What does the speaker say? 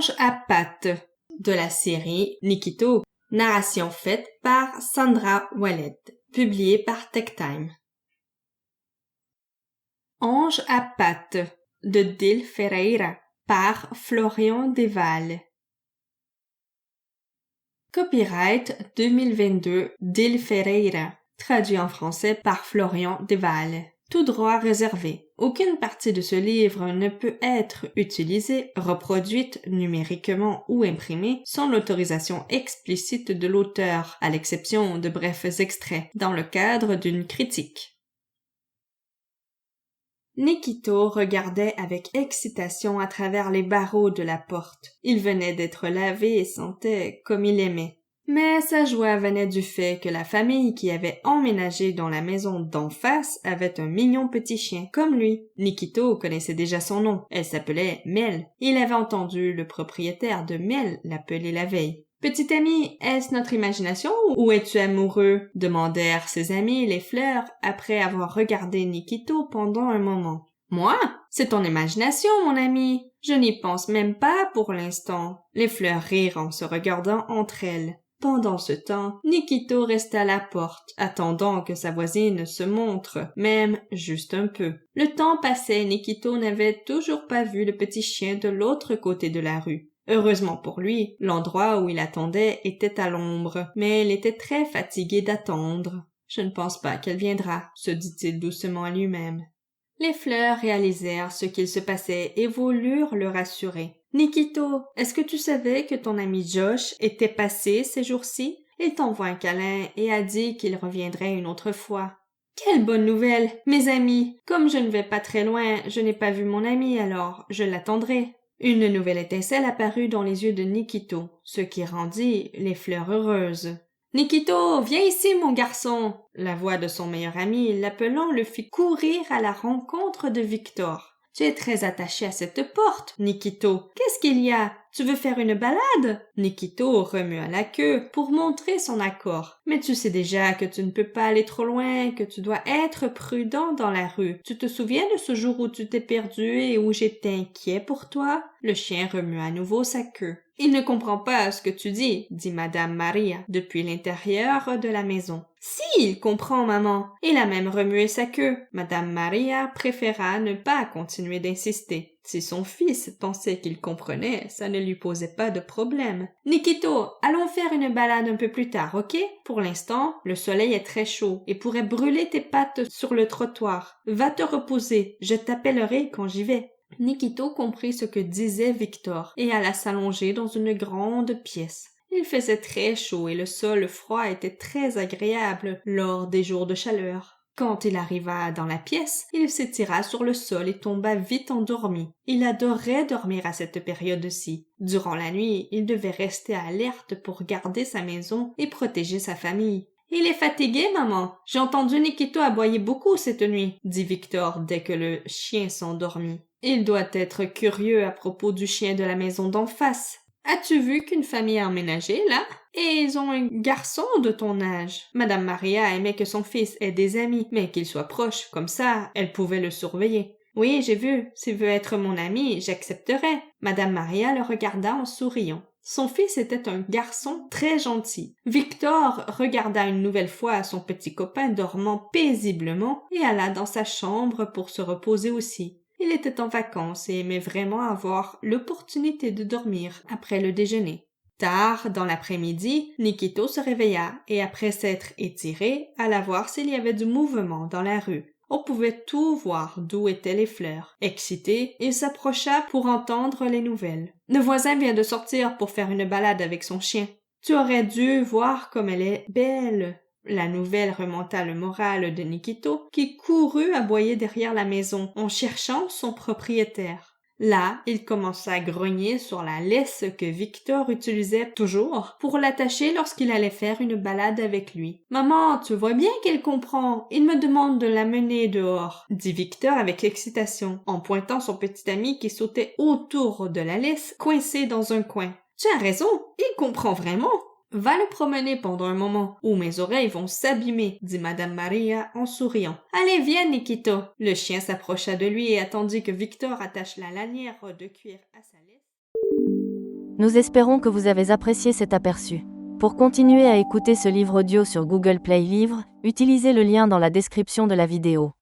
Ange à pattes de la série Nikito, narration faite par Sandra Wallet, publiée par Tech Time. Ange à pattes de Dil Ferreira par Florian Deval. Copyright 2022 Dil Ferreira, traduit en français par Florian Deval. Tout droit réservé. Aucune partie de ce livre ne peut être utilisée, reproduite numériquement ou imprimée sans l'autorisation explicite de l'auteur, à l'exception de brefs extraits, dans le cadre d'une critique. Nikito regardait avec excitation à travers les barreaux de la porte. Il venait d'être lavé et sentait comme il aimait. Mais sa joie venait du fait que la famille qui avait emménagé dans la maison d'en face avait un mignon petit chien, comme lui. Nikito connaissait déjà son nom. Elle s'appelait Mel. Il avait entendu le propriétaire de Mel l'appeler la veille. « Petit ami, est-ce notre imagination ou es-tu amoureux ?» demandèrent ses amis les fleurs après avoir regardé Nikito pendant un moment. « Moi? C'est ton imagination, mon ami. Je n'y pense même pas pour l'instant. » Les fleurs rirent en se regardant entre elles. Pendant ce temps, Nikito resta à la porte, attendant que sa voisine se montre, même juste un peu. Le temps passait et Nikito n'avait toujours pas vu le petit chien de l'autre côté de la rue. Heureusement pour lui, l'endroit où il attendait était à l'ombre, mais il était très fatigué d'attendre. « Je ne pense pas qu'elle viendra, » se dit-il doucement à lui-même. Les fleurs réalisèrent ce qu'il se passait et voulurent le rassurer. « Nikito, est-ce que tu savais que ton ami Josh était passé ces jours-ci? Il t'envoie un câlin et a dit qu'il reviendrait une autre fois. »« Quelle bonne nouvelle! Mes amis! Comme je ne vais pas très loin, je n'ai pas vu mon ami, alors je l'attendrai. » Une nouvelle étincelle apparut dans les yeux de Nikito, ce qui rendit les fleurs heureuses. « Nikito, viens ici, mon garçon !» La voix de son meilleur ami l'appelant le fit courir à la rencontre de Victor. « Tu es très attaché à cette porte, Nikito. Qu'est-ce qu'il y a? Tu veux faire une balade? » Nikito remua la queue pour montrer son accord. « Mais tu sais déjà que tu ne peux pas aller trop loin, que tu dois être prudent dans la rue. Tu te souviens de ce jour où tu t'es perdu et où j'étais inquiet pour toi? » Le chien remua à nouveau sa queue. « Il ne comprend pas ce que tu dis, » dit Madame Maria depuis l'intérieur de la maison. « Si, il comprend, maman. » Il a même remué sa queue. Madame Maria préféra ne pas continuer d'insister. Si son fils pensait qu'il comprenait, ça ne lui posait pas de problème. « Nikito, allons faire une balade un peu plus tard, ok? Pour l'instant, le soleil est très chaud et pourrait brûler tes pattes sur le trottoir. Va te reposer, je t'appellerai quand j'y vais. » Nikito comprit ce que disait Victor et alla s'allonger dans une grande pièce. Il faisait très chaud et le sol froid était très agréable lors des jours de chaleur. Quand il arriva dans la pièce, il s'étira sur le sol et tomba vite endormi. Il adorait dormir à cette période-ci. Durant la nuit, il devait rester alerte pour garder sa maison et protéger sa famille. « Il est fatigué, maman. J'ai entendu Nikito aboyer beaucoup cette nuit, » dit Victor dès que le chien s'endormit. « Il doit être curieux à propos du chien de la maison d'en face. As-tu vu qu'une famille a emménagé, là? Et ils ont un garçon de ton âge. Madame Maria aimait que son fils ait des amis, mais qu'il soit proche, comme ça, elle pouvait le surveiller. Oui, j'ai vu. S'il veut être mon ami, j'accepterai. » Madame Maria le regarda en souriant. Son fils était un garçon très gentil. Victor regarda une nouvelle fois son petit copain dormant paisiblement et alla dans sa chambre pour se reposer aussi. Il était en vacances et aimait vraiment avoir l'opportunité de dormir après le déjeuner. Tard dans l'après-midi, Nikito se réveilla et après s'être étiré, alla voir s'il y avait du mouvement dans la rue. On pouvait tout voir d'où étaient les fleurs. Excité, il s'approcha pour entendre les nouvelles. « Le voisin vient de sortir pour faire une balade avec son chien. Tu aurais dû voir comme elle est belle. » La nouvelle remonta le moral de Nikito, qui courut aboyer derrière la maison en cherchant son propriétaire. Là, il commença à grogner sur la laisse que Victor utilisait toujours pour l'attacher lorsqu'il allait faire une balade avec lui. « Maman, tu vois bien qu'il comprend. Il me demande de l'amener dehors, » dit Victor avec excitation, en pointant son petit ami qui sautait autour de la laisse, coincé dans un coin. « Tu as raison, il comprend vraiment. » « Va le promener pendant un moment, ou mes oreilles vont s'abîmer, » dit Madame Maria en souriant. « Allez, viens, Nikito. » Le chien s'approcha de lui et attendit que Victor attache la lanière de cuir à sa laisse. Nous espérons que vous avez apprécié cet aperçu. Pour continuer à écouter ce livre audio sur Google Play Livres, utilisez le lien dans la description de la vidéo.